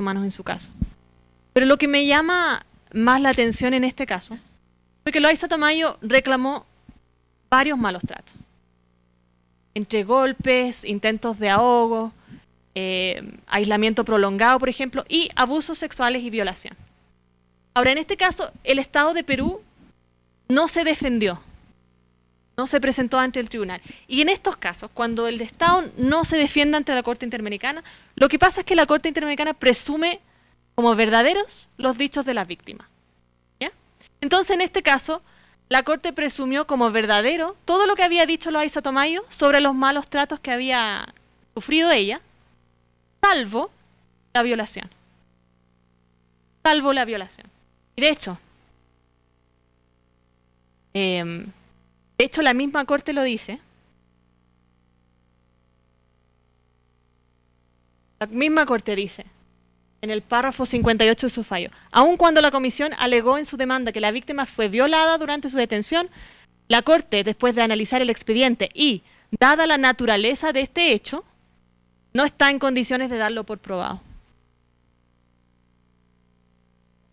Humanos en su caso. Pero lo que me llama más la atención en este caso fue que Loayza Tamayo reclamó varios malos tratos. Entre golpes, intentos de ahogo, aislamiento prolongado, por ejemplo, y abusos sexuales y violación. Ahora, en este caso, el Estado de Perú no se defendió, no se presentó ante el tribunal. Y en estos casos, cuando el Estado no se defiende ante la Corte Interamericana, lo que pasa es que la Corte Interamericana presume como verdaderos los dichos de las víctimas. ¿Ya? Entonces, en este caso, la Corte presumió como verdadero todo lo que había dicho Loayza Tamayo sobre los malos tratos que había sufrido ella, salvo la violación. Salvo la violación. Y de hecho, la misma Corte lo dice. La misma Corte dice, en el párrafo 58 de su fallo, aun cuando la Comisión alegó en su demanda que la víctima fue violada durante su detención, la Corte, después de analizar el expediente y, dada la naturaleza de este hecho, no está en condiciones de darlo por probado.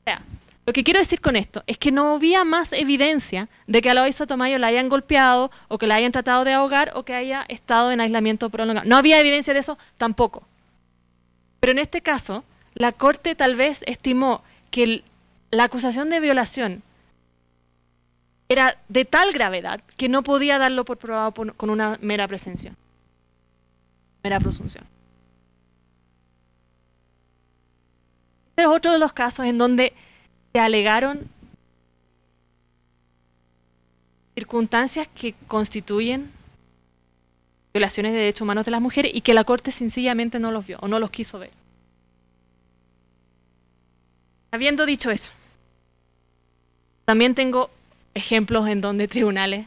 O sea, lo que quiero decir con esto es que no había más evidencia de que a Loayza Tamayo la hayan golpeado o que la hayan tratado de ahogar o que haya estado en aislamiento prolongado. No había evidencia de eso tampoco. Pero en este caso, la Corte tal vez estimó que la acusación de violación era de tal gravedad que no podía darlo por probado con una mera presunción. Este es otro de los casos en donde se alegaron circunstancias que constituyen violaciones de derechos humanos de las mujeres y que la Corte sencillamente no los vio o no los quiso ver. Habiendo dicho eso, también tengo ejemplos en donde tribunales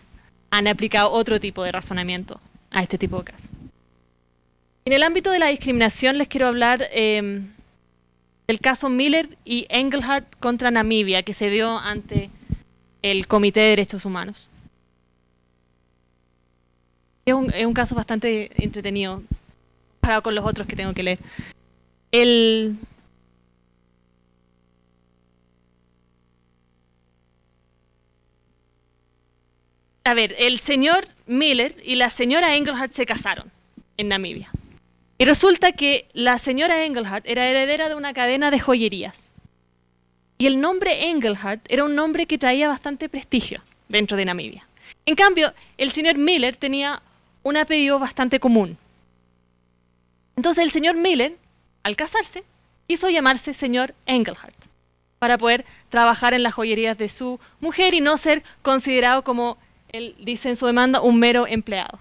han aplicado otro tipo de razonamiento a este tipo de casos. En el ámbito de la discriminación les quiero hablar del caso Miller y Engelhardt contra Namibia, que se dio ante el Comité de Derechos Humanos. Es un caso bastante entretenido comparado con los otros que tengo que leer. El señor Miller y la señora Engelhardt se casaron en Namibia. Y resulta que la señora Engelhardt era heredera de una cadena de joyerías. Y el nombre Engelhardt era un nombre que traía bastante prestigio dentro de Namibia. En cambio, el señor Miller tenía un apellido bastante común. Entonces el señor Miller, al casarse, quiso llamarse señor Engelhardt para poder trabajar en las joyerías de su mujer y no ser considerado, como él dice en su demanda, un mero empleado.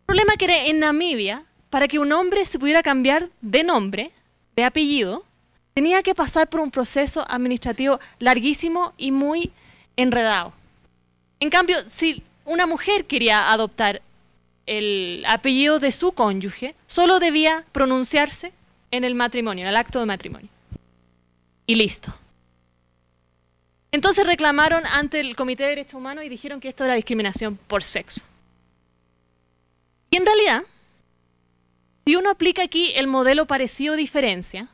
El problema que era en Namibia, para que un hombre se pudiera cambiar de nombre, de apellido, tenía que pasar por un proceso administrativo larguísimo y muy enredado. En cambio, si una mujer quería adoptar el apellido de su cónyuge, solo debía pronunciarse en el matrimonio, en el acto de matrimonio. Y listo. Entonces reclamaron ante el Comité de Derechos Humanos y dijeron que esto era discriminación por sexo. Y en realidad, si uno aplica aquí el modelo parecido diferencia,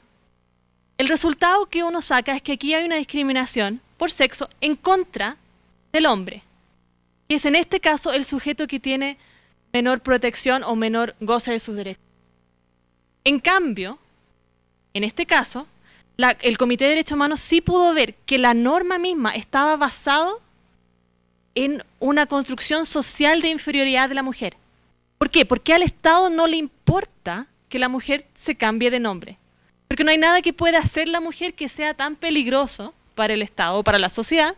el resultado que uno saca es que aquí hay una discriminación por sexo en contra del hombre, que es en este caso el sujeto que tiene menor protección o menor goce de sus derechos. En cambio, en este caso, el Comité de Derechos Humanos sí pudo ver que la norma misma estaba basado en una construcción social de inferioridad de la mujer. ¿Por qué? Porque al Estado no le importa que la mujer se cambie de nombre. Porque no hay nada que pueda hacer la mujer que sea tan peligroso para el Estado o para la sociedad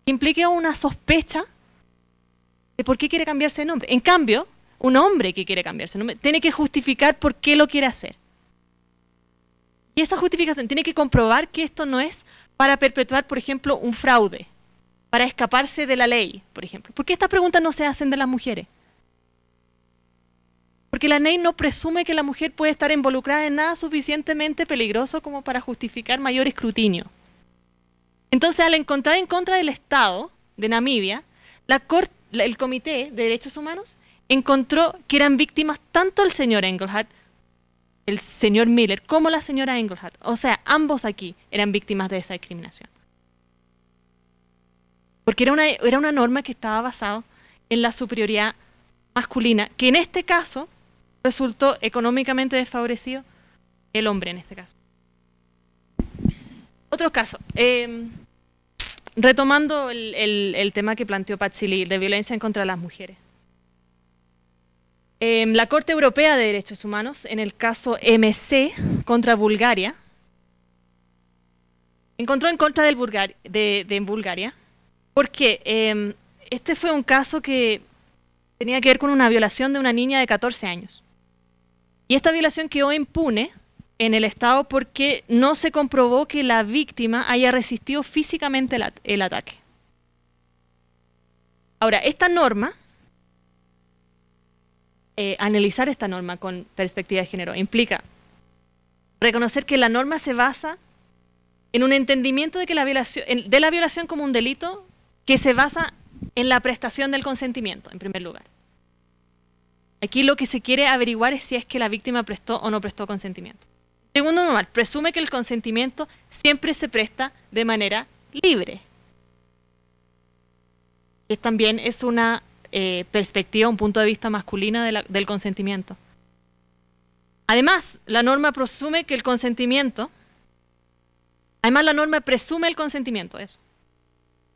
que implique una sospecha de por qué quiere cambiarse de nombre. En cambio, un hombre que quiere cambiarse de nombre tiene que justificar por qué lo quiere hacer. Y esa justificación tiene que comprobar que esto no es para perpetuar, por ejemplo, un fraude, para escaparse de la ley, por ejemplo. ¿Por qué estas preguntas no se hacen de las mujeres? Porque la ley no presume que la mujer puede estar involucrada en nada suficientemente peligroso como para justificar mayor escrutinio. Entonces, al encontrar en contra del Estado de Namibia, el Comité de Derechos Humanos encontró que eran víctimas tanto el señor Engelhardt, el señor Miller como la señora Engelhardt. O sea, ambos aquí eran víctimas de esa discriminación. Porque era una norma que estaba basada en la superioridad masculina, que en este caso resultó económicamente desfavorecido el hombre en este caso. Otros casos. Retomando el tema que planteó Patsy Lee de violencia en contra de las mujeres. La Corte Europea de Derechos Humanos, en el caso MC contra Bulgaria, encontró en contra de Bulgaria, porque este fue un caso que tenía que ver con una violación de una niña de 14 años. Y esta violación quedó impune en el Estado porque no se comprobó que la víctima haya resistido físicamente el ataque. Ahora, esta norma, analizar esta norma con perspectiva de género, implica reconocer que la norma se basa en un entendimiento de que la violación como un delito que se basa en la prestación del consentimiento, en primer lugar. Aquí lo que se quiere averiguar es si es que la víctima prestó o no prestó consentimiento. Segundo lugar, presume que el consentimiento siempre se presta de manera libre. También es una perspectiva, un punto de vista masculina del consentimiento. Además, la norma presume que el consentimiento, eso,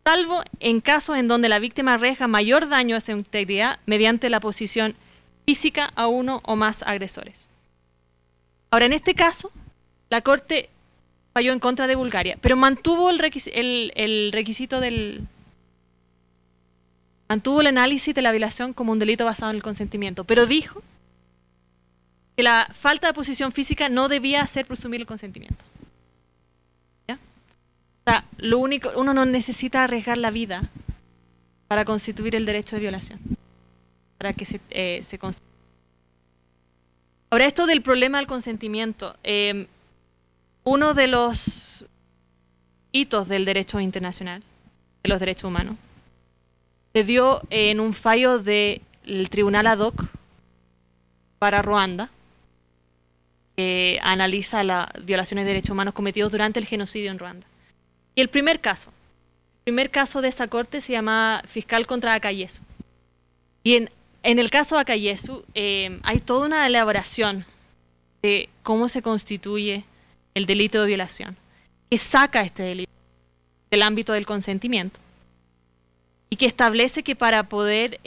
salvo en casos en donde la víctima arriesga mayor daño a su integridad mediante la posición física a uno o más agresores. Ahora, en este caso, la Corte falló en contra de Bulgaria, pero mantuvo el requisito mantuvo el análisis de la violación como un delito basado en el consentimiento, pero dijo que la falta de posición física no debía hacer presumir el consentimiento. ¿Ya? O sea, uno no necesita arriesgar la vida para constituir el derecho de violación, para que se constituya. Ahora, esto del problema del consentimiento, uno de los hitos del derecho internacional, de los derechos humanos, se dio en un fallo del Tribunal Ad hoc para Ruanda, que analiza las violaciones de derechos humanos cometidos durante el genocidio en Ruanda. Y el primer caso de esa corte se llama Fiscal contra Akayesu. Y en el caso de Akayesu hay toda una elaboración de cómo se constituye el delito de violación, que saca este delito del ámbito del consentimiento y que establece que para poder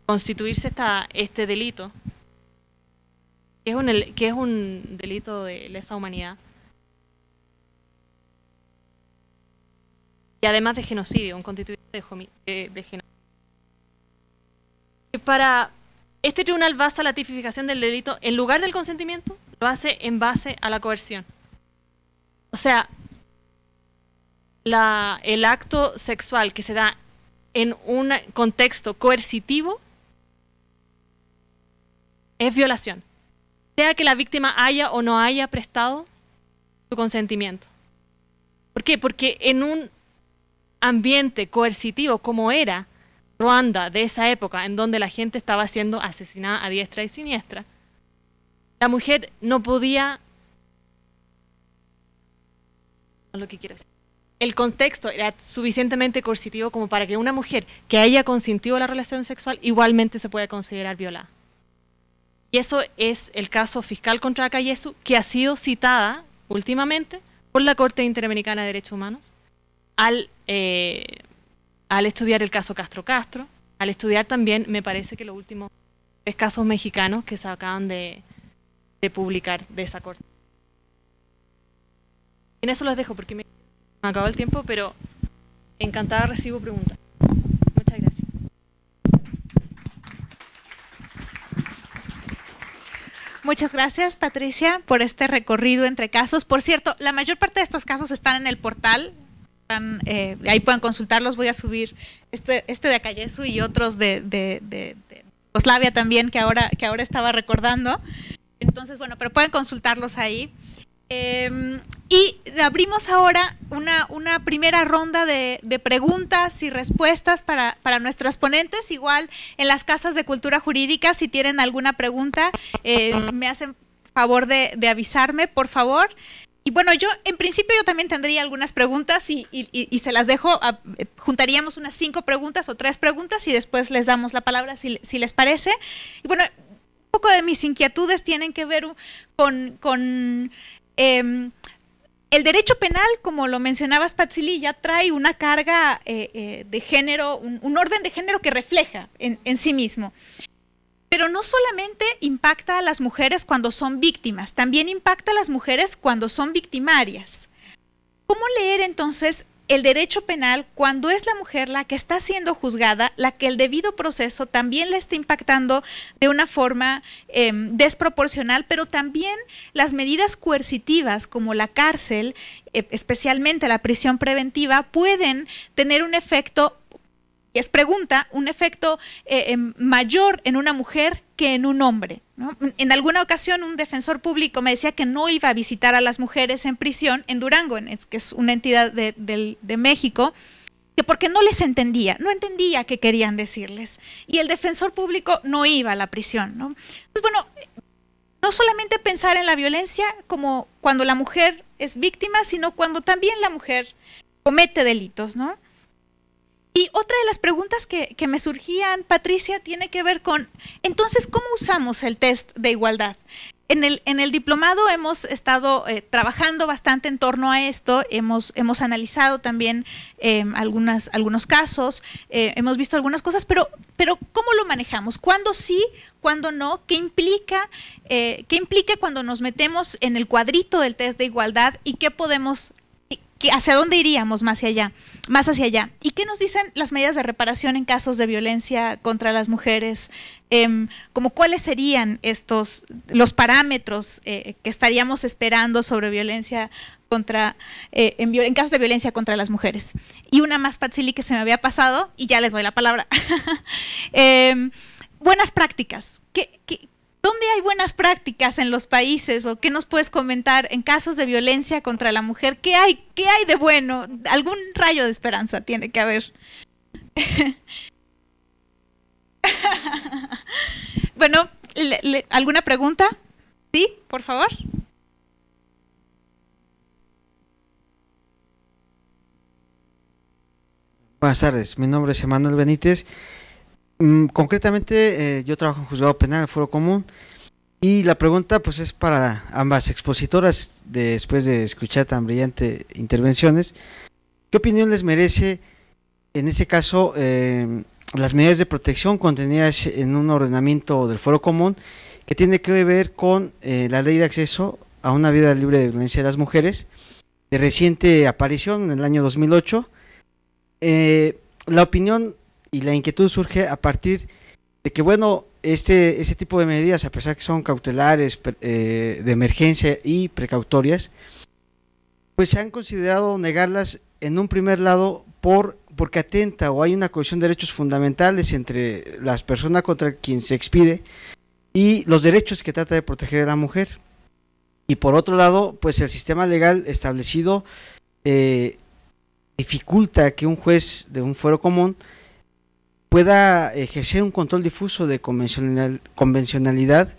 constituirse este delito, que es un delito de lesa humanidad, y además de genocidio, un constituyente de genocidio. Para este tribunal basa la tipificación del delito en lugar del consentimiento, lo hace en base a la coerción. O sea, el acto sexual que se da en un contexto coercitivo es violación, sea que la víctima haya o no haya prestado su consentimiento. ¿Por qué? Porque en un ambiente coercitivo como era Ruanda de esa época, en donde la gente estaba siendo asesinada a diestra y siniestra, la mujer no podía... No es lo que quiero decir. El contexto era suficientemente coercitivo como para que una mujer que haya consentido a la relación sexual igualmente se pueda considerar violada. Y eso es el caso Fiscal contra Akayesu, que ha sido citada últimamente por la Corte Interamericana de Derechos Humanos al estudiar el caso Castro Castro, al estudiar también, me parece que los últimos 3 casos mexicanos que se acaban de publicar de esa corte. En eso los dejo porque me acabó el tiempo, pero encantada recibo preguntas. Muchas gracias. Muchas gracias, Patricia, por este recorrido entre casos. Por cierto, la mayor parte de estos casos están en el portal. Ahí pueden consultarlos. Voy a subir este de Akayesu y otros de Yugoslavia también, que ahora estaba recordando. Entonces, bueno, pero pueden consultarlos ahí. Y abrimos ahora una primera ronda de preguntas y respuestas para nuestras ponentes. Igual en las casas de cultura jurídica, si tienen alguna pregunta, me hacen favor de avisarme, por favor. Y bueno, yo en principio yo también tendría algunas preguntas y se las dejo, juntaríamos unas 5 preguntas o 3 preguntas y después les damos la palabra si les parece. Y bueno, un poco de mis inquietudes tienen que ver con el derecho penal, como lo mencionabas, Patsili, ya trae una carga de género, un orden de género que refleja en sí mismo. Pero no solamente impacta a las mujeres cuando son víctimas, también impacta a las mujeres cuando son victimarias. ¿Cómo leer entonces el derecho penal cuando es la mujer la que está siendo juzgada, la que el debido proceso también le está impactando de una forma desproporcional, pero también las medidas coercitivas como la cárcel, especialmente la prisión preventiva, pueden tener un efecto, es pregunta, un efecto mayor en una mujer que en un hombre, ¿no? En alguna ocasión un defensor público me decía que no iba a visitar a las mujeres en prisión en Durango, que es una entidad de México, que porque no les entendía, no entendía qué querían decirles. Y el defensor público no iba a la prisión, ¿no? Entonces, bueno, no solamente pensar en la violencia como cuando la mujer es víctima, sino cuando también la mujer comete delitos, ¿no? Y otra de las preguntas que me surgían, Patricia, tiene que ver con, entonces, ¿cómo usamos el test de igualdad? En el diplomado hemos estado trabajando bastante en torno a esto, hemos analizado también algunos casos, hemos visto algunas cosas, pero ¿cómo lo manejamos? ¿Cuándo sí? ¿Cuándo no? ¿Qué implica cuando nos metemos en el cuadrito del test de igualdad y qué podemos hacia dónde iríamos más hacia allá? ¿Y qué nos dicen las medidas de reparación en casos de violencia contra las mujeres? Como cuáles serían los parámetros que estaríamos esperando sobre violencia en casos de violencia contra las mujeres. Y una más, Patsili, que se me había pasado y ya les doy la palabra. Buenas prácticas. ¿Dónde hay buenas prácticas en los países? ¿O qué nos puedes comentar en casos de violencia contra la mujer? ¿Qué hay de bueno? Algún rayo de esperanza tiene que haber. Bueno, ¿alguna pregunta? ¿Sí? Por favor. Buenas tardes, mi nombre es Emanuel Benítez. Concretamente, yo trabajo en Juzgado Penal, Foro Común, y la pregunta pues es para ambas expositoras, después de escuchar tan brillantes intervenciones. ¿Qué opinión les merece, en este caso, las medidas de protección contenidas en un ordenamiento del Foro Común que tiene que ver con la Ley de Acceso a una Vida Libre de Violencia de las Mujeres, de reciente aparición en el año 2008? La opinión y la inquietud surge a partir de que, bueno, este tipo de medidas, a pesar que son cautelares, de emergencia y precautorias, pues se han considerado negarlas en un primer lado porque atenta o hay una cohesión de derechos fundamentales entre las personas contra quien se expide y los derechos que trata de proteger a la mujer. Y por otro lado, pues el sistema legal establecido dificulta que un juez de un fuero común pueda ejercer un control difuso de convencionalidad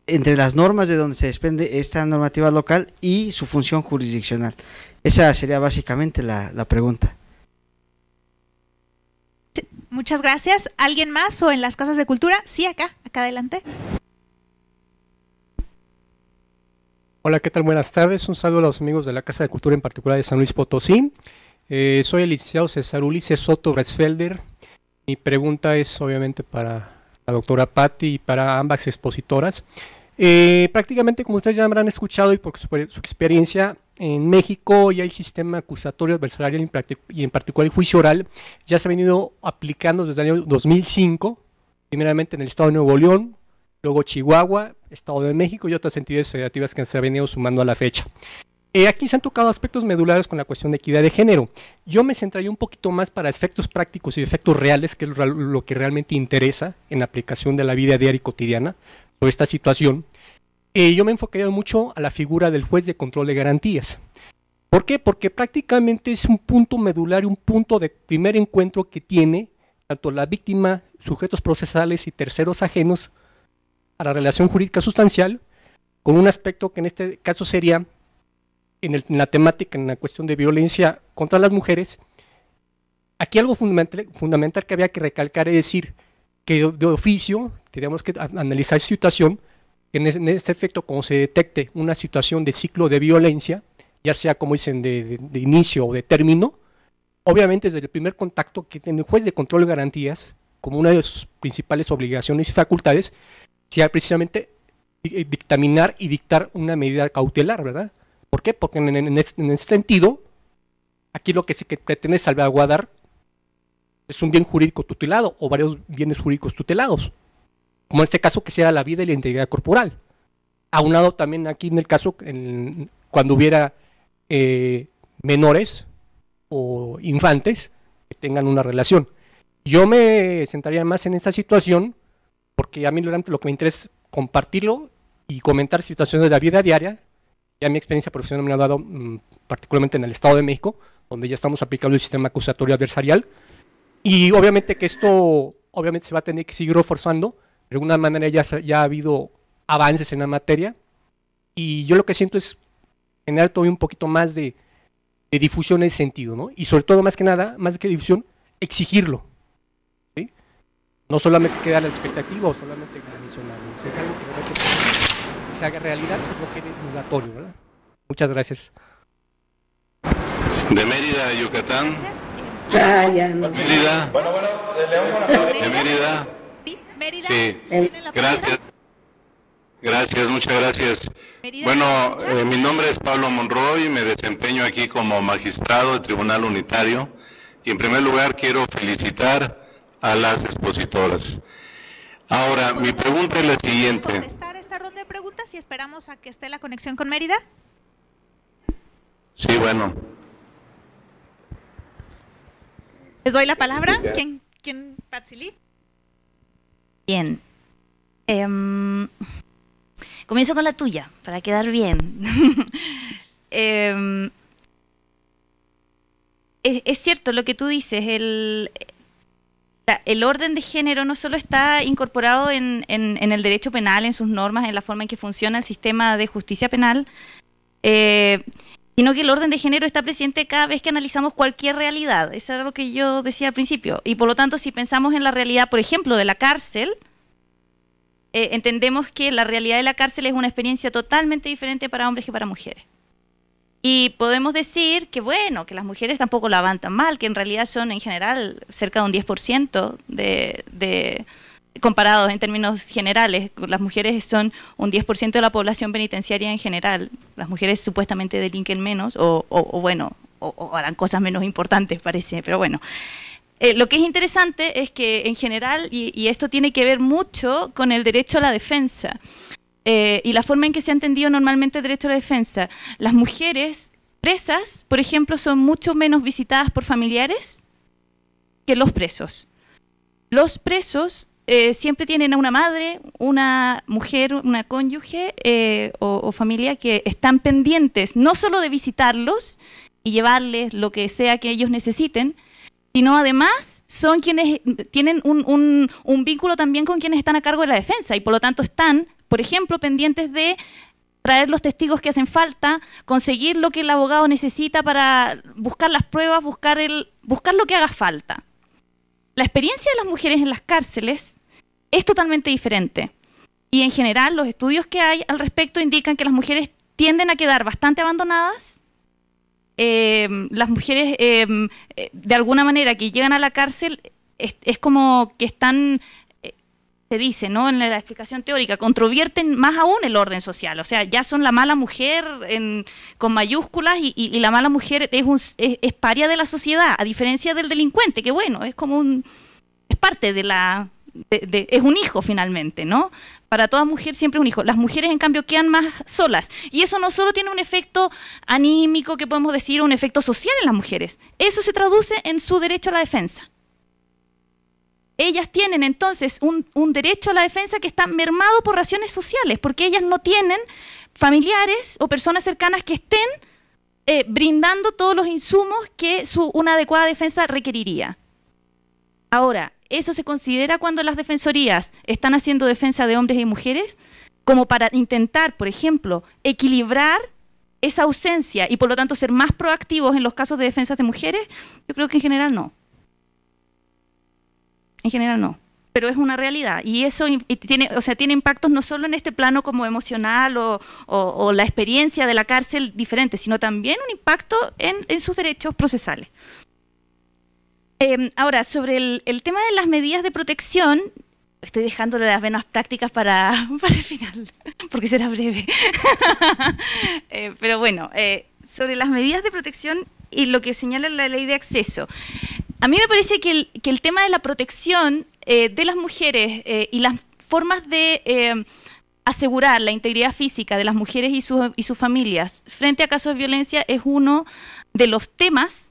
entre las normas de donde se desprende esta normativa local y su función jurisdiccional. Esa sería básicamente la pregunta. Sí, muchas gracias. ¿Alguien más o en las casas de cultura? Sí, acá adelante. Hola, ¿qué tal? Buenas tardes. Un saludo a los amigos de la Casa de Cultura, en particular de San Luis Potosí. Soy el licenciado César Ulises Soto Bretzfelder. Mi pregunta es obviamente para la doctora Patti y para ambas expositoras. Prácticamente, como ustedes ya habrán escuchado y por su experiencia, en México ya el sistema acusatorio adversarial y en particular el juicio oral ya se ha venido aplicando desde el año 2005, primeramente en el estado de Nuevo León, luego Chihuahua, Estado de México y otras entidades federativas que se han venido sumando a la fecha. Aquí se han tocado aspectos medulares con la cuestión de equidad de género. Yo me centraría un poquito más para efectos prácticos y efectos reales, que es lo que realmente interesa en la aplicación de la vida diaria y cotidiana sobre esta situación. Yo me enfocaría mucho a la figura del juez de control de garantías. ¿Por qué? Porque prácticamente es un punto medular y un punto de primer encuentro que tiene tanto la víctima, sujetos procesales y terceros ajenos a la relación jurídica sustancial, con un aspecto que en este caso sería, en la temática, en la cuestión de violencia contra las mujeres. Aquí algo fundamental que había que recalcar es decir, que de oficio tenemos que analizar esa situación, que en ese efecto, cuando se detecte una situación de ciclo de violencia, ya sea, como dicen, de inicio o de término, obviamente desde el primer contacto que tiene el juez de control de garantías, como una de sus principales obligaciones y facultades, sea precisamente dictaminar y dictar una medida cautelar, ¿verdad? ¿Por qué? Porque en ese sentido, aquí lo que se pretende salvaguardar es un bien jurídico tutelado o varios bienes jurídicos tutelados, como en este caso que sea la vida y la integridad corporal. Aunado también aquí en el caso, cuando hubiera menores o infantes que tengan una relación. Yo me centraría más en esta situación porque a mí lo que me interesa es compartirlo y comentar situaciones de la vida diaria. Ya mi experiencia profesional me ha dado, particularmente en el Estado de México, donde ya estamos aplicando el sistema acusatorio adversarial. Y obviamente que esto obviamente se va a tener que seguir reforzando. De alguna manera ya ha habido avances en la materia. Y yo lo que siento es generar todavía un poquito más de difusión en ese sentido, ¿no? Y sobre todo, más que nada, más que difusión, exigirlo, ¿sí? No solamente quedar a la expectativa o solamente mencionarlo. Es algo que realmente se haga realidad, es lo que es obligatorio, ¿verdad? Muchas gracias. De Mérida, Yucatán. Mérida. De Mérida. Mérida. Sí. Gracias. Gracias, muchas gracias. Bueno, mi nombre es Pablo Monroy, me desempeño aquí como magistrado del Tribunal Unitario y en primer lugar quiero felicitar a las expositoras. Ahora, mi pregunta es la siguiente. ¿Contestar esta ronda de preguntas y esperamos a que esté la conexión con Mérida? Sí, bueno. Les doy la palabra. ¿Quién Patsili? Bien. Comienzo con la tuya, para quedar bien. Es cierto lo que tú dices, el orden de género no solo está incorporado en el derecho penal, en sus normas, en la forma en que funciona el sistema de justicia penal, sino que el orden de género está presente cada vez que analizamos cualquier realidad. Eso era lo que yo decía al principio. Y por lo tanto, si pensamos en la realidad, por ejemplo, de la cárcel, entendemos que la realidad de la cárcel es una experiencia totalmente diferente para hombres que para mujeres. Y podemos decir que, bueno, que las mujeres tampoco la van tan mal, que en realidad son en general cerca de un 10% comparados en términos generales. Las mujeres son un 10% de la población penitenciaria en general. Las mujeres supuestamente delinquen menos o harán cosas menos importantes, parece, pero bueno. Lo que es interesante es que en general, y esto tiene que ver mucho con el derecho a la defensa, y la forma en que se ha entendido normalmente el derecho a la defensa, las mujeres presas, por ejemplo, son mucho menos visitadas por familiares que los presos. Los presos siempre tienen a una madre, una mujer, una cónyuge o familia que están pendientes no solo de visitarlos y llevarles lo que sea que ellos necesiten, sino además son quienes tienen un vínculo también con quienes están a cargo de la defensa y por lo tanto están, por ejemplo, pendientes de traer los testigos que hacen falta, conseguir lo que el abogado necesita para buscar las pruebas, buscar lo que haga falta. La experiencia de las mujeres en las cárceles es totalmente diferente y en general los estudios que hay al respecto indican que las mujeres tienden a quedar bastante abandonadas. Las mujeres de alguna manera que llegan a la cárcel es como que están, se dice, ¿no? En la explicación teórica, controvierten más aún el orden social, o sea, ya son la mala mujer con mayúsculas y la mala mujer es paria de la sociedad, a diferencia del delincuente, que bueno, es como es parte de es un hijo finalmente, ¿no? Para toda mujer siempre es un hijo. Las mujeres, en cambio, quedan más solas. Y eso no solo tiene un efecto anímico, que podemos decir, un efecto social en las mujeres. Eso se traduce en su derecho a la defensa. Ellas tienen entonces un derecho a la defensa que está mermado por razones sociales, porque ellas no tienen familiares o personas cercanas que estén brindando todos los insumos que una adecuada defensa requeriría. Ahora, ¿eso se considera cuando las defensorías están haciendo defensa de hombres y mujeres? como para intentar, por ejemplo, equilibrar esa ausencia y por lo tanto ser más proactivos en los casos de defensas de mujeres, yo creo que en general no. En general no. Pero es una realidad y eso tiene, o sea, tiene impactos no solo en este plano como emocional o la experiencia de la cárcel diferente, sino también un impacto en sus derechos procesales. Ahora, sobre el tema de las medidas de protección, estoy dejándole las venas prácticas para el final, porque será breve. Pero bueno, sobre las medidas de protección y lo que señala la ley de acceso. A mí me parece que el tema de la protección de las mujeres y las formas de asegurar la integridad física de las mujeres y sus familias frente a casos de violencia es uno de los temas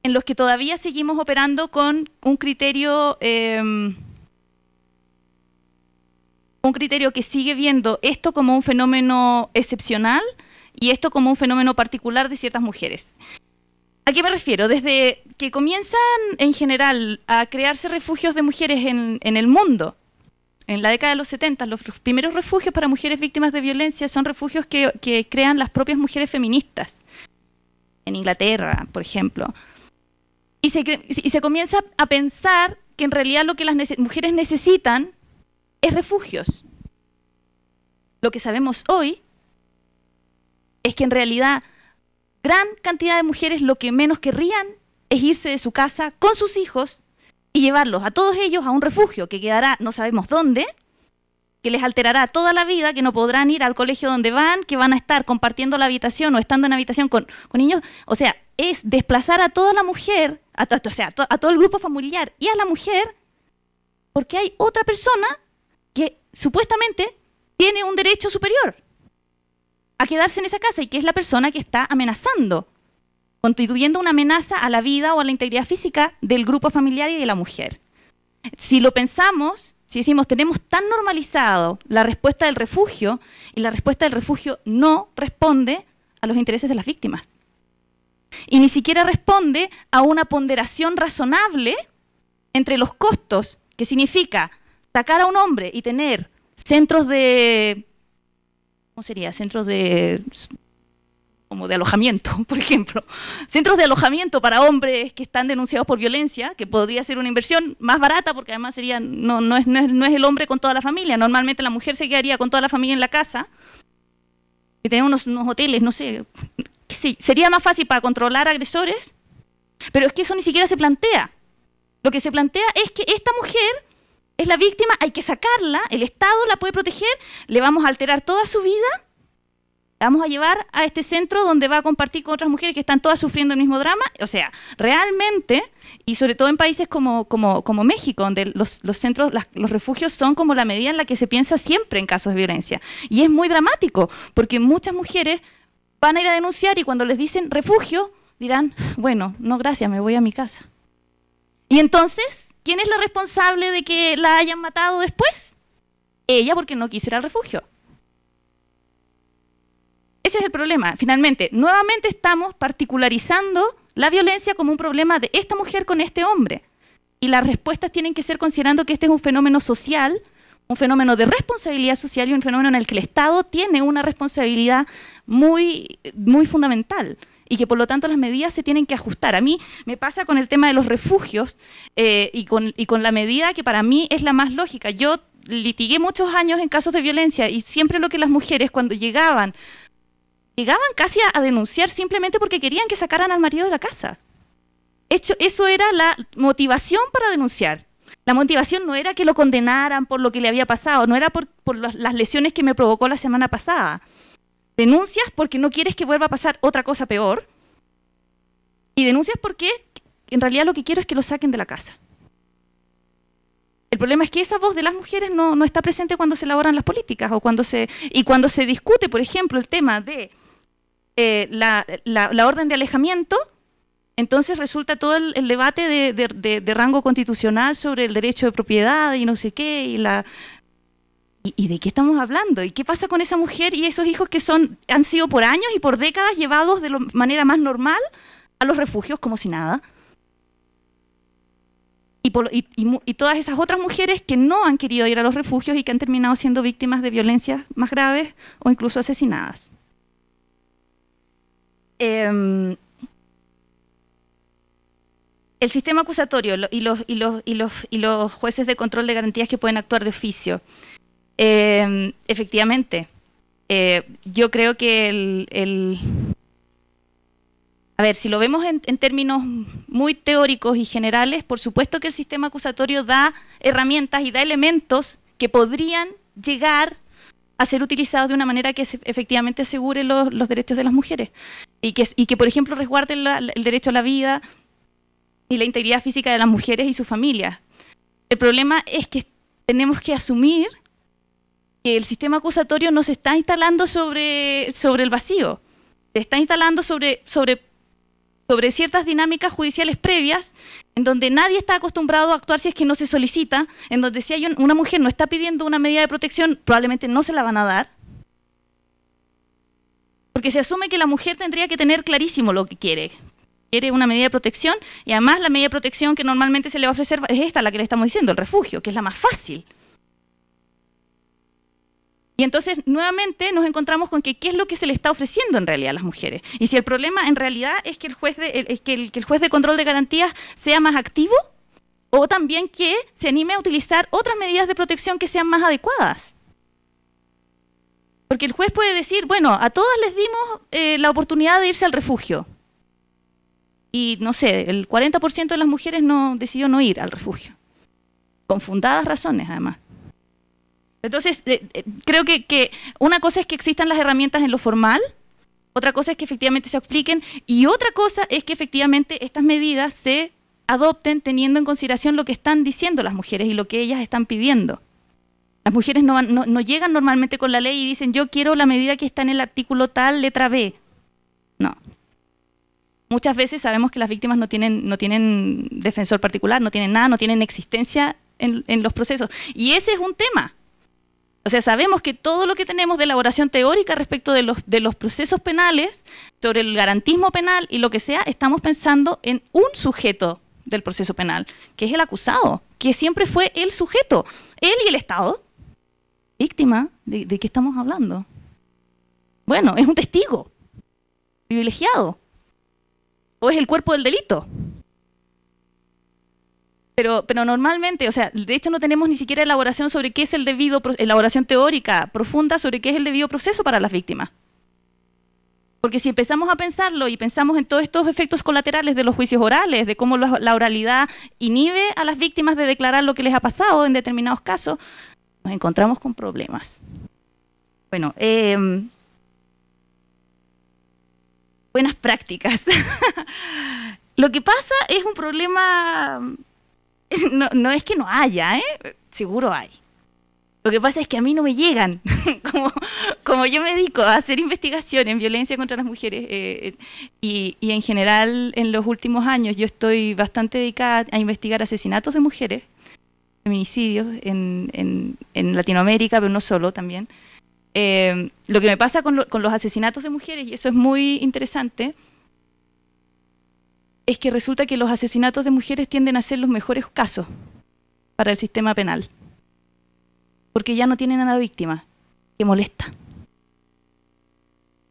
en los que todavía seguimos operando con un criterio que sigue viendo esto como un fenómeno excepcional y esto como un fenómeno particular de ciertas mujeres. ¿A qué me refiero? Desde que comienzan en general a crearse refugios de mujeres en el mundo, en la década de los 70, los primeros refugios para mujeres víctimas de violencia son refugios que crean las propias mujeres feministas, en Inglaterra, por ejemplo. Y se comienza a pensar que en realidad lo que las mujeres necesitan es refugios. Lo que sabemos hoy es que en realidad gran cantidad de mujeres lo que menos querrían es irse de su casa con sus hijos y llevarlos a todos ellos a un refugio que quedará no sabemos dónde, que les alterará toda la vida, que no podrán ir al colegio donde van, que van a estar compartiendo la habitación o estando en habitación con niños. O sea, es desplazar a toda la mujer, a todo el grupo familiar y a la mujer, porque hay otra persona que supuestamente tiene un derecho superior a quedarse en esa casa y que es la persona que está amenazando, constituyendo una amenaza a la vida o a la integridad física del grupo familiar y de la mujer. Si lo pensamos, si decimos tenemos tan normalizado la respuesta del refugio y la respuesta del refugio no responde a los intereses de las víctimas y ni siquiera responde a una ponderación razonable entre los costos que significa sacar a un hombre y tener centros de... ¿Cómo sería? Centros de... como de alojamiento, por ejemplo. Centros de alojamiento para hombres que están denunciados por violencia, que podría ser una inversión más barata, porque además sería no es el hombre con toda la familia. Normalmente la mujer se quedaría con toda la familia en la casa y tener unos hoteles, no sé. Sí, sería más fácil para controlar agresores, pero es que eso ni siquiera se plantea. Lo que se plantea es que esta mujer es la víctima, hay que sacarla, el Estado la puede proteger, le vamos a alterar toda su vida, la vamos a llevar a este centro donde va a compartir con otras mujeres que están todas sufriendo el mismo drama. O sea, realmente, y sobre todo en países como México, donde los centros, los refugios son como la medida en la que se piensa siempre en casos de violencia. Y es muy dramático, porque muchas mujeres van a ir a denunciar y cuando les dicen refugio, dirán, bueno, no gracias, me voy a mi casa. Y entonces, ¿quién es la responsable de que la hayan matado después? Ella, porque no quiso ir al refugio. Ese es el problema. Finalmente, nuevamente estamos particularizando la violencia como un problema de esta mujer con este hombre. Y las respuestas tienen que ser considerando que este es un fenómeno social, un fenómeno de responsabilidad social y un fenómeno en el que el Estado tiene una responsabilidad muy, muy fundamental. Y que por lo tanto las medidas se tienen que ajustar. A mí me pasa con el tema de los refugios y con la medida que para mí es la más lógica. Yo litigué muchos años en casos de violencia y siempre lo que las mujeres cuando llegaban casi a denunciar simplemente porque querían que sacaran al marido de la casa. Eso era la motivación para denunciar. La motivación no era que lo condenaran por lo que le había pasado, no era por las lesiones que me provocó la semana pasada. Denuncias porque no quieres que vuelva a pasar otra cosa peor y denuncias porque en realidad lo que quiero es que lo saquen de la casa. El problema es que esa voz de las mujeres no está presente cuando se elaboran las políticas o cuando se discute, por ejemplo, el tema de la orden de alejamiento. Entonces resulta todo el debate de rango constitucional sobre el derecho de propiedad y no sé qué ¿Y de qué estamos hablando? ¿Y qué pasa con esa mujer y esos hijos que han sido por años y por décadas llevados de la manera más normal a los refugios como si nada? y todas esas otras mujeres que no han querido ir a los refugios y que han terminado siendo víctimas de violencias más graves o incluso asesinadas. El sistema acusatorio y los jueces de control de garantías que pueden actuar de oficio. Efectivamente, yo creo que a ver, si lo vemos en términos muy teóricos y generales, por supuesto que el sistema acusatorio da herramientas y da elementos que podrían llegar a ser utilizados de una manera que efectivamente asegure los derechos de las mujeres y que por ejemplo, resguarde el derecho a la vida y la integridad física de las mujeres y sus familias. El problema es que tenemos que asumir que el sistema acusatorio no se está instalando sobre el vacío, se está instalando sobre ciertas dinámicas judiciales previas, en donde nadie está acostumbrado a actuar si es que no se solicita, en donde si hay una mujer no está pidiendo una medida de protección, probablemente no se la van a dar, porque se asume que la mujer tendría que tener clarísimo lo que quiere. Quiere una medida de protección, y además la medida de protección que normalmente se le va a ofrecer es esta, la que le estamos diciendo, el refugio, que es la más fácil. Y entonces, nuevamente, nos encontramos con que qué es lo que se le está ofreciendo en realidad a las mujeres. Y si el problema en realidad es que el juez de control de garantías sea más activo, o también que se anime a utilizar otras medidas de protección que sean más adecuadas. Porque el juez puede decir, bueno, a todas les dimos la oportunidad de irse al refugio. Y, no sé, el 40% de las mujeres decidió no ir al refugio. Con fundadas razones, además. Entonces, creo que una cosa es que existan las herramientas en lo formal, otra cosa es que efectivamente se apliquen, y otra cosa es que efectivamente estas medidas se adopten teniendo en consideración lo que están diciendo las mujeres y lo que ellas están pidiendo. Las mujeres no llegan normalmente con la ley y dicen, yo quiero la medida que está en el artículo tal, letra B. No. Muchas veces sabemos que las víctimas no tienen defensor particular, no tienen nada, no tienen existencia en los procesos. Y ese es un tema. O sea, sabemos que todo lo que tenemos de elaboración teórica respecto de los procesos penales, sobre el garantismo penal y lo que sea, estamos pensando en un sujeto del proceso penal, que es el acusado, que siempre fue el sujeto, él y el Estado. Víctima, ¿de qué estamos hablando? Bueno, es un testigo privilegiado, o es el cuerpo del delito. Pero normalmente, o sea, de hecho no tenemos ni siquiera elaboración sobre qué es elaboración teórica profunda sobre qué es el debido proceso para las víctimas. Porque si empezamos a pensarlo y pensamos en todos estos efectos colaterales de los juicios orales, de cómo la oralidad inhibe a las víctimas de declarar lo que les ha pasado en determinados casos, nos encontramos con problemas. Bueno, buenas prácticas. Lo que pasa es un problema... No es que no haya, seguro hay. Lo que pasa es que a mí no me llegan. como yo me dedico a hacer investigación en violencia contra las mujeres y en general en los últimos años yo estoy bastante dedicada a investigar asesinatos de mujeres, feminicidios en Latinoamérica, pero no solo también. Lo que me pasa con los asesinatos de mujeres, y eso es muy interesante, es que resulta que los asesinatos de mujeres tienden a ser los mejores casos para el sistema penal. Porque ya no tienen a la víctima, que molesta.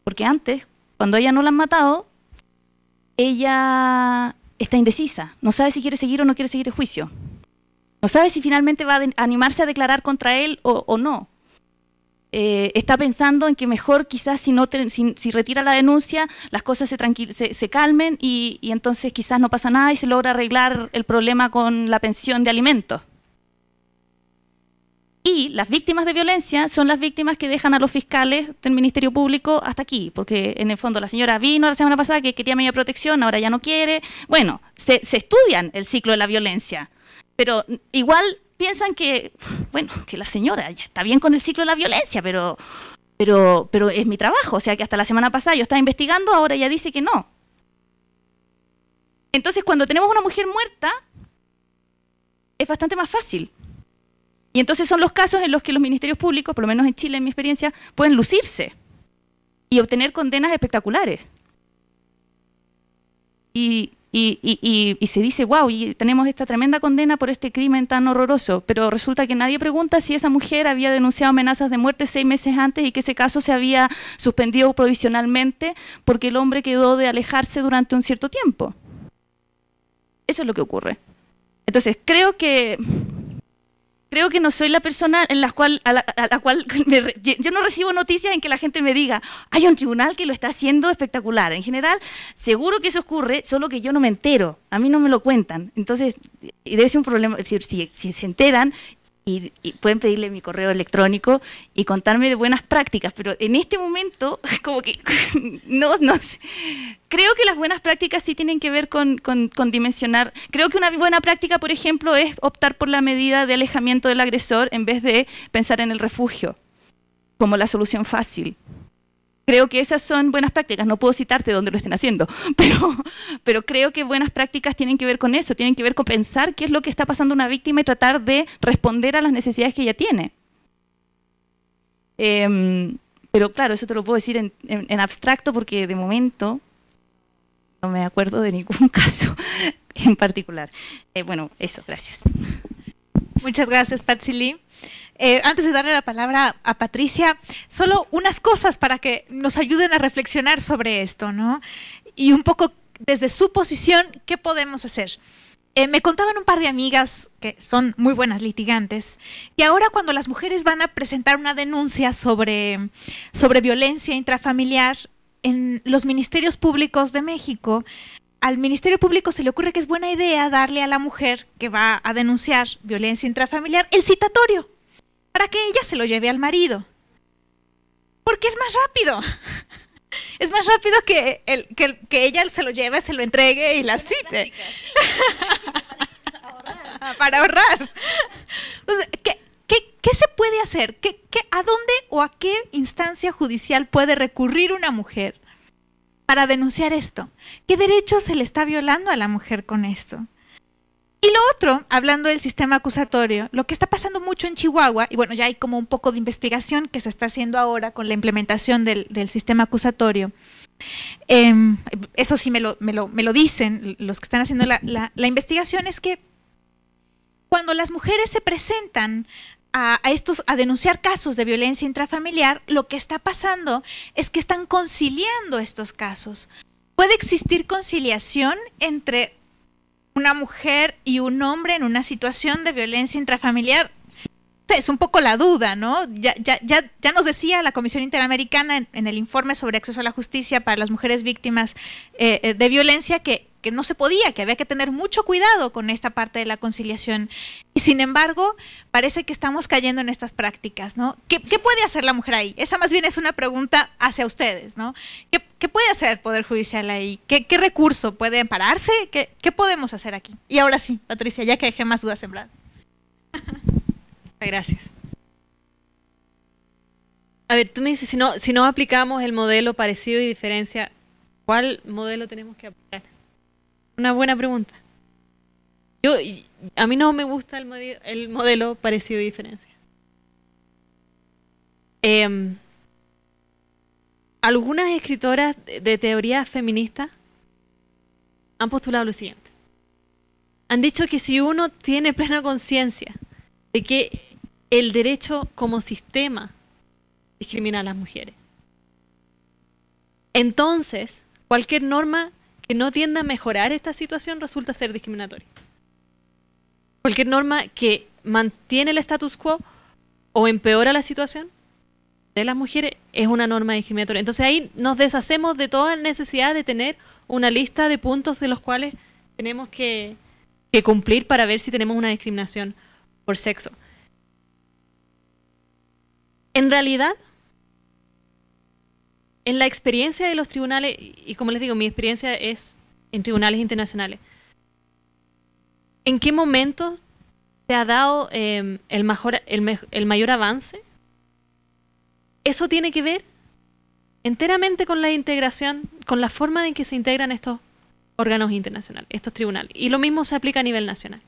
Porque antes, cuando ella no la han matado, ella está indecisa, no sabe si quiere seguir o no quiere seguir el juicio. No sabe si finalmente va a animarse a declarar contra él o no. Está pensando en que mejor quizás si retira la denuncia, las cosas se calmen y entonces quizás no pasa nada y se logra arreglar el problema con la pensión de alimentos. Y las víctimas de violencia son las víctimas que dejan a los fiscales del Ministerio Público hasta aquí, porque en el fondo la señora vino la semana pasada que quería medida de protección, ahora ya no quiere. Bueno, se estudian el ciclo de la violencia, pero igual piensan que, bueno, que la señora ya está bien con el ciclo de la violencia, pero es mi trabajo, o sea que hasta la semana pasada yo estaba investigando, ahora ya dice que no. Entonces cuando tenemos una mujer muerta, es bastante más fácil. Y entonces son los casos en los que los ministerios públicos, por lo menos en Chile, en mi experiencia, pueden lucirse y obtener condenas espectaculares. Y y se dice, wow, y tenemos esta tremenda condena por este crimen tan horroroso, pero resulta que nadie pregunta si esa mujer había denunciado amenazas de muerte 6 meses antes y que ese caso se había suspendido provisionalmente porque el hombre quedó de alejarse durante un cierto tiempo. Eso es lo que ocurre. Entonces, creo que no soy la persona en la cual yo no recibo noticias en que la gente me diga, hay un tribunal que lo está haciendo espectacular. En general, seguro que eso ocurre, solo que yo no me entero, a mí no me lo cuentan. Entonces, debe ser un problema, si se enteran, y pueden pedirle mi correo electrónico y contarme de buenas prácticas, pero en este momento, como que no sé. Creo que las buenas prácticas sí tienen que ver con dimensionar. Creo que una buena práctica, por ejemplo, es optar por la medida de alejamiento del agresor en vez de pensar en el refugio como la solución fácil. Creo que esas son buenas prácticas, no puedo citarte dónde lo estén haciendo, pero creo que buenas prácticas tienen que ver con eso, tienen que ver con pensar qué es lo que está pasando a una víctima y tratar de responder a las necesidades que ella tiene. Pero claro, eso te lo puedo decir en abstracto porque de momento no me acuerdo de ningún caso en particular. Bueno, eso, gracias. Muchas gracias, Patsy Lee. Antes de darle la palabra a Patricia, solo unas cosas para que nos ayuden a reflexionar sobre esto, ¿no? Y un poco desde su posición, ¿qué podemos hacer? Me contaban un par de amigas que son muy buenas litigantes, que ahora cuando las mujeres van a presentar una denuncia sobre violencia intrafamiliar en los ministerios públicos de México, al Ministerio Público se le ocurre que es buena idea darle a la mujer que va a denunciar violencia intrafamiliar el citatorio, para que ella se lo lleve al marido. Porque es más rápido. Es más rápido que ella se lo lleve, se lo entregue y la cite. Para ahorrar. ¿Qué se puede hacer? ¿A dónde o a qué instancia judicial puede recurrir una mujer para denunciar esto? ¿Qué derecho se le está violando a la mujer con esto? Y lo otro, hablando del sistema acusatorio, lo que está pasando mucho en Chihuahua, y bueno, ya hay como un poco de investigación que se está haciendo ahora con la implementación del sistema acusatorio. Eso sí me lo dicen los que están haciendo la investigación, es que cuando las mujeres se presentan a denunciar casos de violencia intrafamiliar, lo que está pasando es que están conciliando estos casos. ¿Puede existir conciliación entre una mujer y un hombre en una situación de violencia intrafamiliar? Es un poco la duda, ¿no? Ya nos decía la Comisión Interamericana en el informe sobre acceso a la justicia para las mujeres víctimas de violencia que no se podía, que había que tener mucho cuidado con esta parte de la conciliación. Y sin embargo, parece que estamos cayendo en estas prácticas, ¿no? ¿Qué puede hacer la mujer ahí? Esa más bien es una pregunta hacia ustedes, ¿no? ¿Qué puede hacer el Poder Judicial ahí? ¿Qué recurso puede ampararse? ¿Qué podemos hacer aquí? Y ahora sí, Patricia, ya que dejé más dudas sembradas. Gracias. A ver, tú me dices, si no aplicamos el modelo parecido y diferencia, ¿cuál modelo tenemos que aplicar? Una buena pregunta. A mí no me gusta el modelo parecido y diferencia. Algunas escritoras de teoría feminista han postulado lo siguiente. Han dicho que si uno tiene plena conciencia de que el derecho como sistema discrimina a las mujeres, entonces cualquier norma que no tienda a mejorar esta situación resulta ser discriminatoria. Cualquier norma que mantiene el status quo o empeora la situación de las mujeres es una norma discriminatoria. Entonces ahí nos deshacemos de toda necesidad de tener una lista de puntos de los cuales tenemos que cumplir para ver si tenemos una discriminación por sexo. En realidad, en la experiencia de los tribunales, y como les digo, mi experiencia es en tribunales internacionales, ¿en qué momento se ha dado el mayor avance? Eso tiene que ver enteramente con la integración, con la forma en que se integran estos órganos internacionales, estos tribunales. Y lo mismo se aplica a nivel nacional.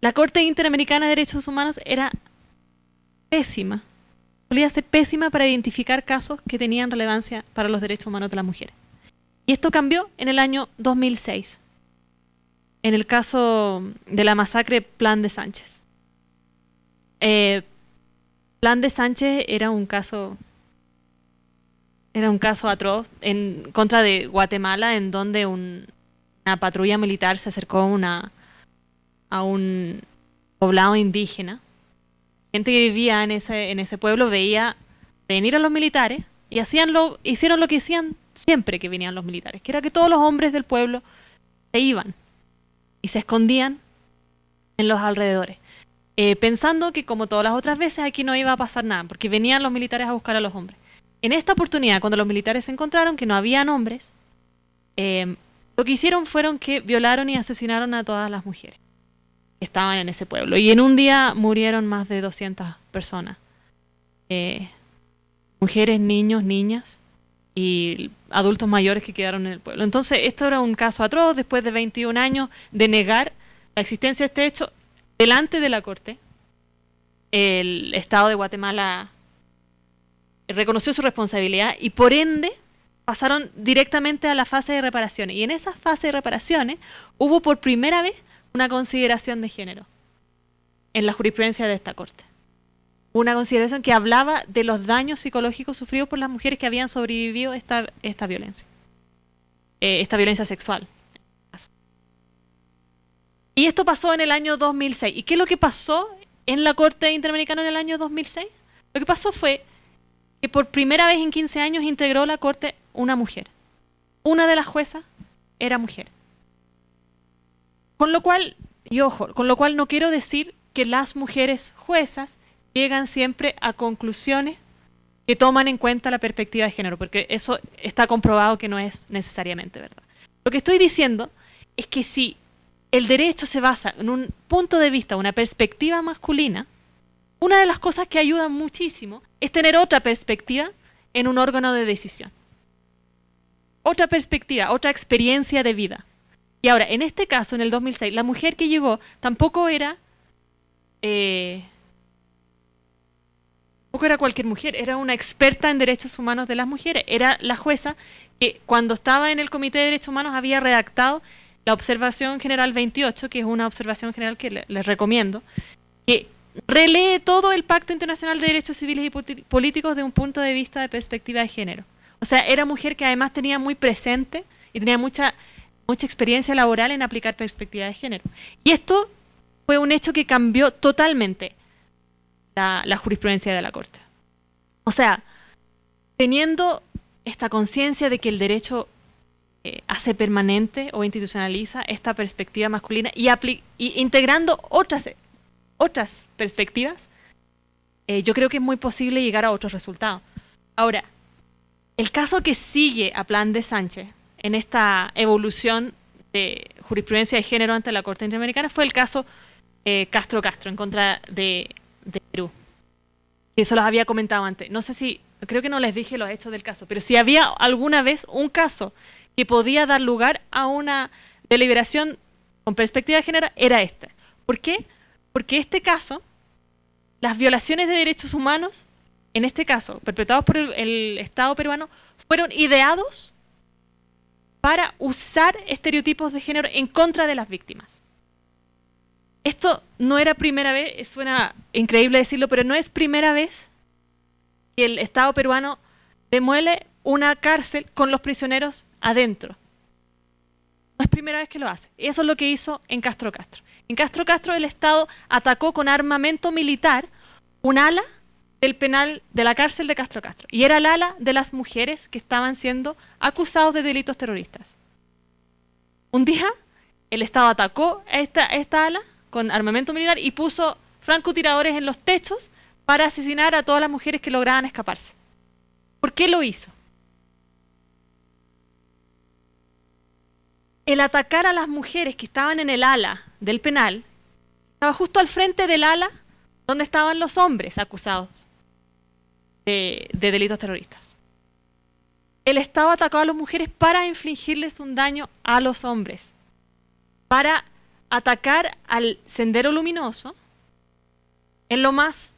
La Corte Interamericana de Derechos Humanos era pésima. Solía ser pésima para identificar casos que tenían relevancia para los derechos humanos de las mujeres. Y esto cambió en el año 2006, en el caso de la masacre Plan de Sánchez. Plan de Sánchez era un caso atroz en contra de Guatemala, en donde una patrulla militar se acercó a un poblado indígena. Gente que vivía en ese pueblo veía venir a los militares y hicieron lo que hacían siempre que venían los militares, que era que todos los hombres del pueblo se iban y se escondían en los alrededores, pensando que como todas las otras veces aquí no iba a pasar nada, porque venían los militares a buscar a los hombres. En esta oportunidad, cuando los militares se encontraron que no habían hombres, lo que hicieron fueron que violaron y asesinaron a todas las mujeres que estaban en ese pueblo. Y en un día murieron más de 200 personas. Mujeres, niños, niñas y adultos mayores que quedaron en el pueblo. Entonces, esto era un caso atroz después de 21 años de negar la existencia de este hecho delante de la Corte. El Estado de Guatemala reconoció su responsabilidad y por ende pasaron directamente a la fase de reparaciones. Y en esa fase de reparaciones hubo por primera vez una consideración de género en la jurisprudencia de esta Corte. Una consideración que hablaba de los daños psicológicos sufridos por las mujeres que habían sobrevivido esta violencia sexual. Y esto pasó en el año 2006. ¿Y qué es lo que pasó en la Corte Interamericana en el año 2006? Lo que pasó fue que por primera vez en 15 años integró la Corte una mujer. Una de las juezas era mujer. Con lo cual, y ojo, no quiero decir que las mujeres juezas llegan siempre a conclusiones que toman en cuenta la perspectiva de género, porque eso está comprobado que no es necesariamente verdad. Lo que estoy diciendo es que si el derecho se basa en un punto de vista, una perspectiva masculina, una de las cosas que ayuda muchísimo es tener otra perspectiva en un órgano de decisión. Otra perspectiva, otra experiencia de vida. Y ahora, en este caso, en el 2006, la mujer que llegó tampoco era cualquier mujer, era una experta en derechos humanos de las mujeres. Era la jueza que cuando estaba en el Comité de Derechos Humanos había redactado la Observación General 28, que es una observación general que les recomiendo, que relee todo el Pacto Internacional de Derechos Civiles y Políticos de un punto de vista de perspectiva de género. O sea, era mujer que además tenía muy presente y tenía mucha experiencia laboral en aplicar perspectiva de género. Y esto fue un hecho que cambió totalmente la jurisprudencia de la Corte. O sea, teniendo esta conciencia de que el derecho hace permanente o institucionaliza esta perspectiva masculina y integrando otras perspectivas, yo creo que es muy posible llegar a otros resultados. Ahora, el caso que sigue a Plan de Sánchez en esta evolución de jurisprudencia de género ante la Corte Interamericana fue el caso Castro en contra de Perú. Eso los había comentado antes. No sé si, creo que no les dije los hechos del caso, pero si había alguna vez un caso que podía dar lugar a una deliberación con perspectiva de género, era este. ¿Por qué? Porque este caso, las violaciones de derechos humanos, en este caso, perpetrados por el Estado peruano, fueron ideados para usar estereotipos de género en contra de las víctimas. Esto no era primera vez, suena increíble decirlo, pero no es primera vez que el Estado peruano demuele una cárcel con los prisioneros adentro. No es primera vez que lo hace. Eso es lo que hizo en Castro. En Castro el Estado atacó con armamento militar un ala del penal de la cárcel de Castro. Y era el ala de las mujeres que estaban siendo acusados de delitos terroristas. Un día el Estado atacó a esta ala con armamento militar y puso francotiradores en los techos para asesinar a todas las mujeres que lograban escaparse. ¿Por qué lo hizo? El atacar a las mujeres que estaban en el ala del penal estaba justo al frente del ala donde estaban los hombres acusados de delitos terroristas. El Estado atacó a las mujeres para infligirles un daño a los hombres, para atacar al Sendero Luminoso en lo más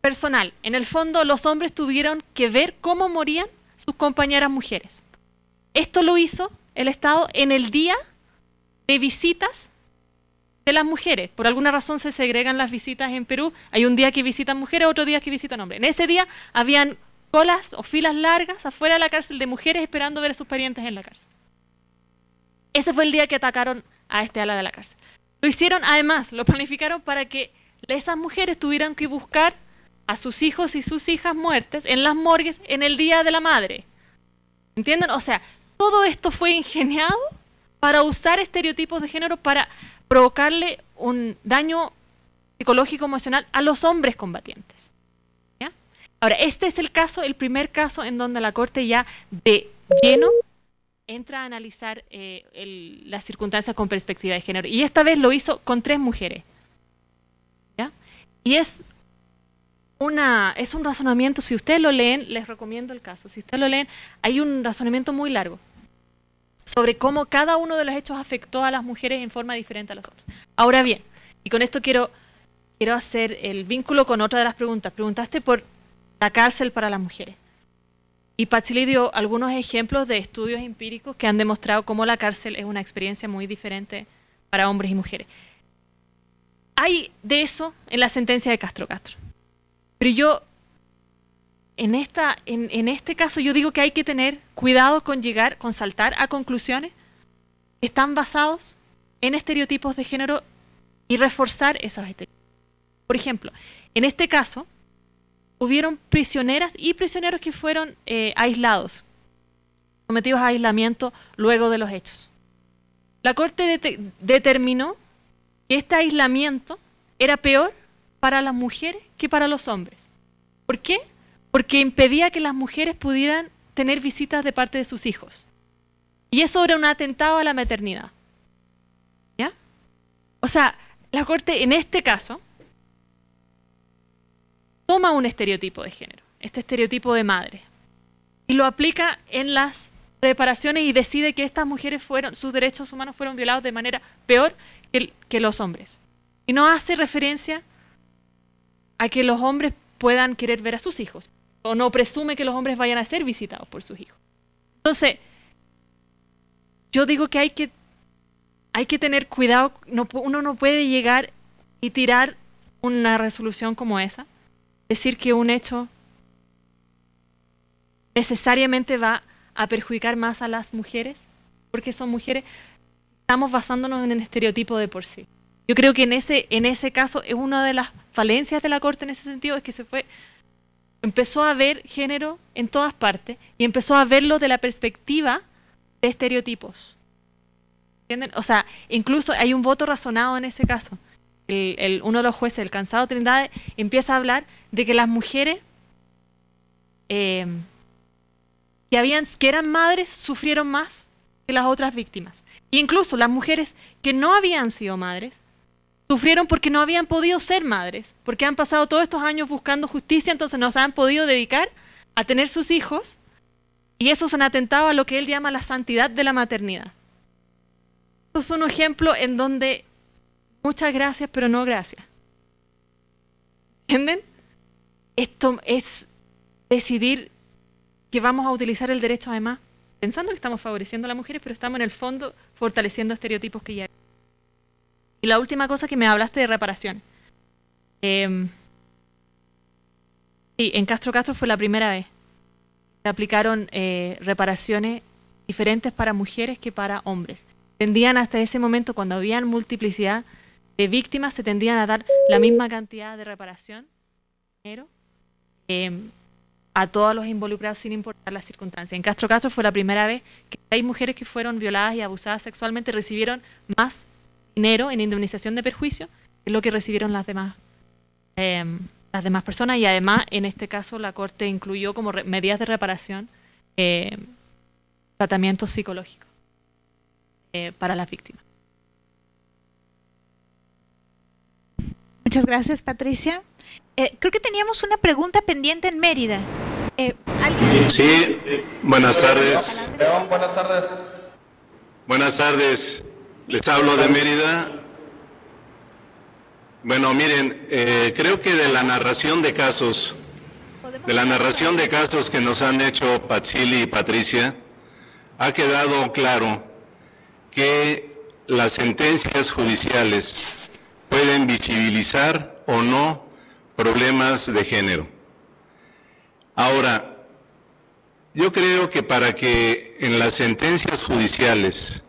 personal. En el fondo, los hombres tuvieron que ver cómo morían sus compañeras mujeres. Esto lo hizo el Estado en el día de visitas de las mujeres. Por alguna razón se segregan las visitas en Perú. Hay un día que visitan mujeres, otro día que visitan hombres. En ese día habían colas o filas largas afuera de la cárcel de mujeres esperando ver a sus parientes en la cárcel. Ese fue el día que atacaron a este ala de la cárcel. Lo hicieron, además, lo planificaron para que esas mujeres tuvieran que buscar a sus hijos y sus hijas muertes en las morgues en el Día de la Madre. ¿Entienden? O sea, todo esto fue ingeniado para usar estereotipos de género para provocarle un daño psicológico emocional a los hombres combatientes. ¿Ya? Ahora, este es el caso, el primer caso en donde la Corte ya de lleno entra a analizar las circunstancias con perspectiva de género. Y esta vez lo hizo con 3 mujeres. ¿Ya? Y es un razonamiento, si ustedes lo leen, les recomiendo el caso, si ustedes lo leen, hay un razonamiento muy largo sobre cómo cada uno de los hechos afectó a las mujeres en forma diferente a los hombres. Ahora bien, y con esto quiero hacer el vínculo con otra de las preguntas. Preguntaste por la cárcel para las mujeres. Y Patsily dio algunos ejemplos de estudios empíricos que han demostrado cómo la cárcel es una experiencia muy diferente para hombres y mujeres. Hay de eso en la sentencia de Castro Castro. Pero yo, en este caso, yo digo que hay que tener cuidado con saltar a conclusiones que están basados en estereotipos de género y reforzar esos estereotipos. Por ejemplo, en este caso, hubieron prisioneras y prisioneros que fueron aislados, sometidos a aislamiento luego de los hechos. La Corte determinó que este aislamiento era peor para las mujeres que para los hombres. ¿Por qué? Porque impedía que las mujeres pudieran tener visitas de parte de sus hijos. Y eso era un atentado a la maternidad. ¿Ya? O sea, la Corte en este caso toma un estereotipo de género, este estereotipo de madre, y lo aplica en las reparaciones y decide que estas mujeres sus derechos humanos fueron violados de manera peor que los hombres. Y no hace referencia a que los hombres puedan querer ver a sus hijos, o no presume que los hombres vayan a ser visitados por sus hijos. Entonces, yo digo que hay que tener cuidado, uno no puede llegar y tirar una resolución como esa, decir que un hecho necesariamente va a perjudicar más a las mujeres, porque son mujeres, estamos basándonos en el estereotipo de por sí. Yo creo que en ese caso es una de las falencias de la Corte en ese sentido, es que empezó a ver género en todas partes y empezó a verlo de la perspectiva de estereotipos. ¿Entienden? O sea, incluso hay un voto razonado en ese caso. Uno de los jueces, el Cansado Trindade, empieza a hablar de que las mujeres que eran madres sufrieron más que las otras víctimas. E incluso las mujeres que no habían sido madres sufrieron porque no habían podido ser madres, porque han pasado todos estos años buscando justicia, entonces no se han podido dedicar a tener sus hijos, y eso es un atentado a lo que él llama la santidad de la maternidad. Esto es un ejemplo en donde muchas gracias, pero no gracias. ¿Entienden? Esto es decidir que vamos a utilizar el derecho además, pensando que estamos favoreciendo a las mujeres, pero estamos en el fondo fortaleciendo estereotipos que ya hay. Y la última cosa que me hablaste de reparaciones. Sí, en Castro Castro fue la primera vez. Se aplicaron reparaciones diferentes para mujeres que para hombres. Tendían hasta ese momento, cuando había multiplicidad de víctimas, se tendían a dar la misma cantidad de reparación, dinero, a todos los involucrados sin importar las circunstancias. En Castro Castro fue la primera vez que 6 mujeres que fueron violadas y abusadas sexualmente recibieron más dinero en indemnización de perjuicio que lo que recibieron las demás personas, y además en este caso la Corte incluyó como medidas de reparación tratamientos psicológicos para las víctimas. Muchas gracias, Patricia. Creo que teníamos una pregunta pendiente en Mérida. ¿Alguien? Sí, buenas tardes. León, buenas tardes. Buenas tardes. Les hablo de Mérida. Bueno, miren, creo que de la narración de casos que nos han hecho Patsily y Patricia, ha quedado claro que las sentencias judiciales pueden visibilizar o no problemas de género. Ahora, yo creo que para que en las sentencias judiciales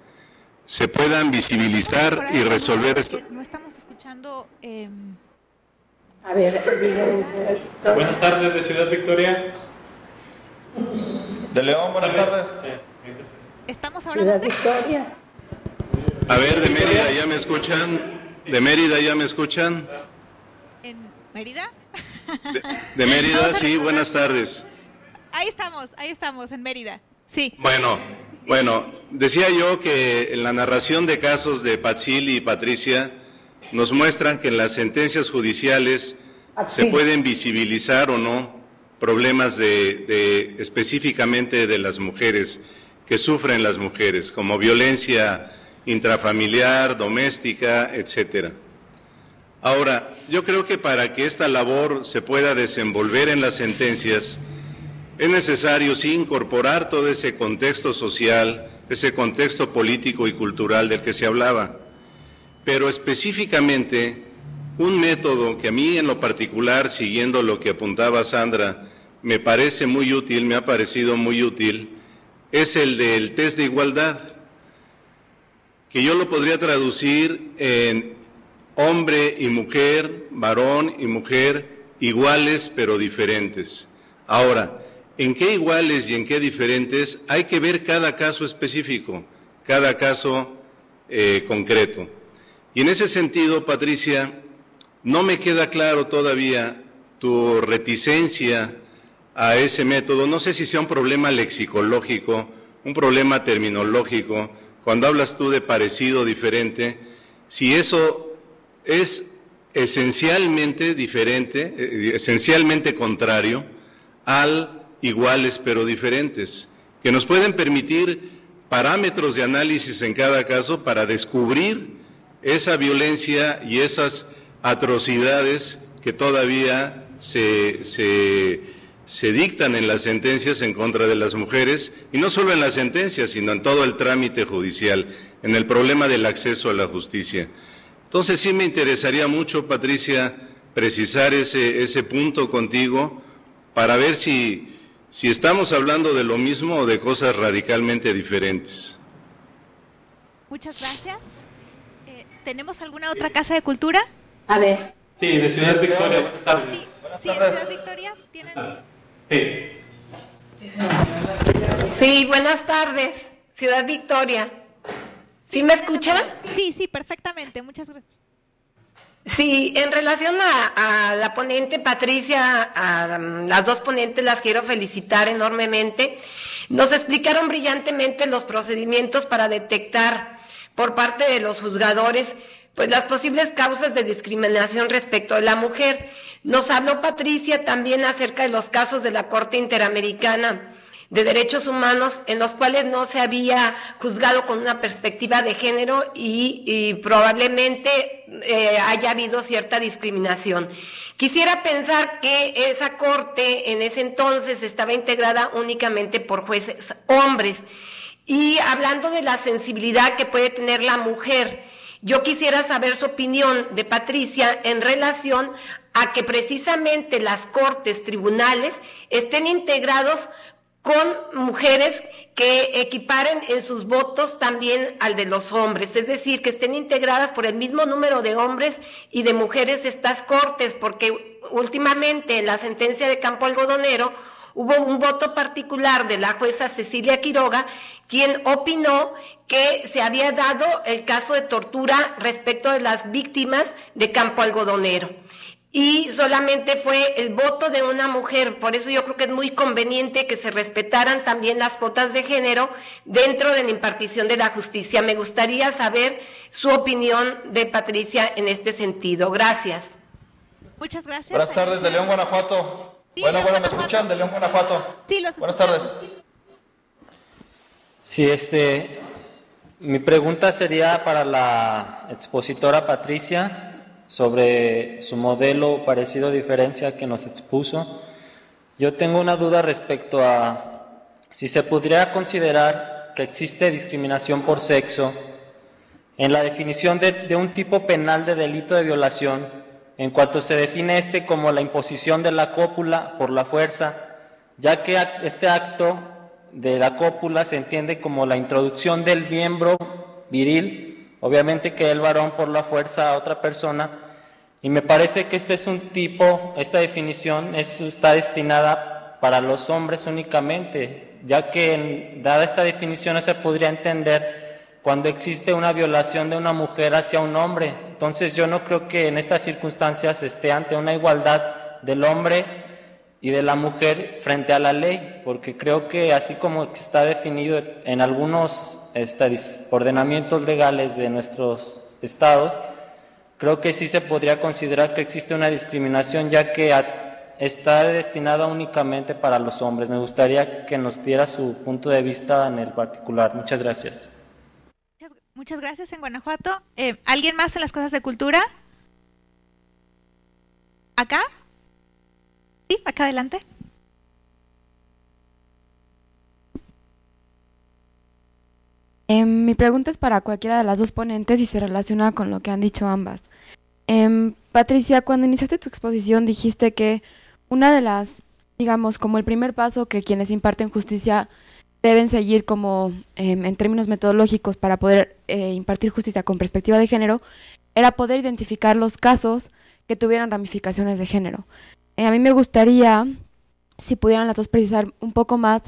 se puedan visibilizar y resolver esto. No estamos escuchando. A ver, diga. Buenas tardes, de Ciudad Victoria. De León, buenas tardes. Estamos hablando Ciudad Victoria. A ver, de Mérida, ¿ya me escuchan? ¿De Mérida ya me escuchan? ¿En Mérida? De Mérida, sí, buenas tardes. Ahí estamos, en Mérida. Sí. Bueno, decía yo que en la narración de casos de Patsili y Patricia nos muestran que en las sentencias judiciales se pueden visibilizar o no problemas de específicamente de las mujeres, que sufren las mujeres, como violencia intrafamiliar, doméstica, etcétera. Ahora, yo creo que para que esta labor se pueda desenvolver en las sentencias, es necesario sí incorporar todo ese contexto social, ese contexto político y cultural del que se hablaba, pero específicamente un método que a mí en lo particular, siguiendo lo que apuntaba Sandra, me parece muy útil, me ha parecido muy útil, es el del test de igualdad, que yo lo podría traducir en hombre y mujer, varón y mujer, iguales pero diferentes. Ahora, ¿en qué iguales y en qué diferentes? Hay que ver cada caso específico, cada caso concreto. Y en ese sentido, Patricia, no me queda claro todavía tu reticencia a ese método. No sé si sea un problema lexicológico, un problema terminológico, cuando hablas tú de parecido, diferente, si eso es esencialmente diferente, esencialmente contrario al iguales pero diferentes, que nos pueden permitir parámetros de análisis en cada caso para descubrir esa violencia y esas atrocidades que todavía se dictan en las sentencias en contra de las mujeres, y no solo en las sentencias, sino en todo el trámite judicial, en el problema del acceso a la justicia. Entonces sí me interesaría mucho, Patricia, precisar ese punto contigo para ver si estamos hablando de lo mismo o de cosas radicalmente diferentes. Muchas gracias. ¿Tenemos alguna otra casa de cultura? A ver. Sí, de Ciudad Victoria. Buenas tardes. Sí, en Ciudad Victoria tienen. Sí. Sí, buenas tardes, Ciudad Victoria. ¿Sí me escuchan? Sí, perfectamente. Muchas gracias. Sí, en relación a la ponente Patricia, a las dos ponentes las quiero felicitar enormemente. Nos explicaron brillantemente los procedimientos para detectar por parte de los juzgadores pues las posibles causas de discriminación respecto de la mujer. Nos habló Patricia también acerca de los casos de la Corte Interamericana de Derechos Humanos en los cuales no se había juzgado con una perspectiva de género y probablemente haya habido cierta discriminación. Quisiera pensar que esa corte en ese entonces estaba integrada únicamente por jueces hombres. Y hablando de la sensibilidad que puede tener la mujer, yo quisiera saber su opinión de Patricia en relación a que precisamente las cortes, tribunales, estén integrados con mujeres que equiparen en sus votos también al de los hombres, es decir, que estén integradas por el mismo número de hombres y de mujeres estas cortes, porque últimamente en la sentencia de Campo Algodonero hubo un voto particular de la jueza Cecilia Quiroga, quien opinó que se había dado el caso de tortura respecto de las víctimas de Campo Algodonero. Y solamente fue el voto de una mujer, por eso yo creo que es muy conveniente que se respetaran también las cuotas de género dentro de la impartición de la justicia. Me gustaría saber su opinión de Patricia en este sentido. Gracias. Muchas gracias. Buenas tardes, de León, Guanajuato. Sí, bueno, León, ¿me escuchan? De León, Guanajuato. Sí, los Buenas escuchamos. tardes. Sí, mi pregunta sería para la expositora Patricia sobre su modelo parecido diferencia que nos expuso. Yo tengo una duda respecto a si se podría considerar que existe discriminación por sexo en la definición de un tipo penal de delito de violación, en cuanto se define este como la imposición de la cópula por la fuerza, ya que este acto de la cópula se entiende como la introducción del miembro viril, obviamente que el varón por la fuerza a otra persona, y me parece que este es un tipo, esta definición está destinada para los hombres únicamente, ya que dada esta definición no se podría entender cuando existe una violación de una mujer hacia un hombre. Entonces yo no creo que en estas circunstancias esté ante una igualdad del hombre y de la mujer frente a la ley, porque creo que así como está definido en algunos ordenamientos legales de nuestros estados, creo que sí se podría considerar que existe una discriminación, ya que está destinada únicamente para los hombres. Me gustaría que nos diera su punto de vista en el particular. Muchas gracias. Muchas gracias. En Guanajuato, ¿alguien más en las cosas de cultura? ¿Acá? Sí, acá adelante. Mi pregunta es para cualquiera de las dos ponentes y se relaciona con lo que han dicho ambas. Patricia, cuando iniciaste tu exposición dijiste que una de las, digamos, como el primer paso que quienes imparten justicia deben seguir como en términos metodológicos para poder impartir justicia con perspectiva de género, era poder identificar los casos que tuvieran ramificaciones de género. A mí me gustaría, si pudieran las dos precisar un poco más,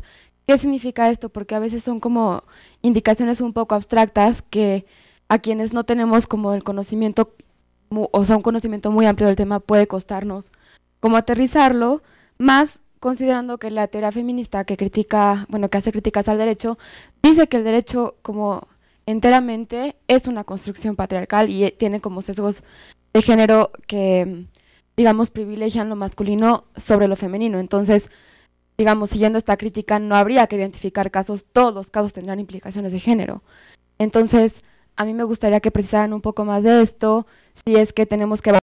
qué significa esto, porque a veces son como indicaciones un poco abstractas que a quienes no tenemos como el conocimiento, o sea, un conocimiento muy amplio del tema puede costarnos como aterrizarlo, más considerando que la teoría feminista que critica, bueno, que hace críticas al derecho, dice que el derecho como enteramente es una construcción patriarcal y tiene como sesgos de género que, digamos, privilegian lo masculino sobre lo femenino. Entonces, digamos, siguiendo esta crítica, no habría que identificar casos, todos los casos tendrán implicaciones de género. Entonces, a mí me gustaría que precisaran un poco más de esto, si es que tenemos que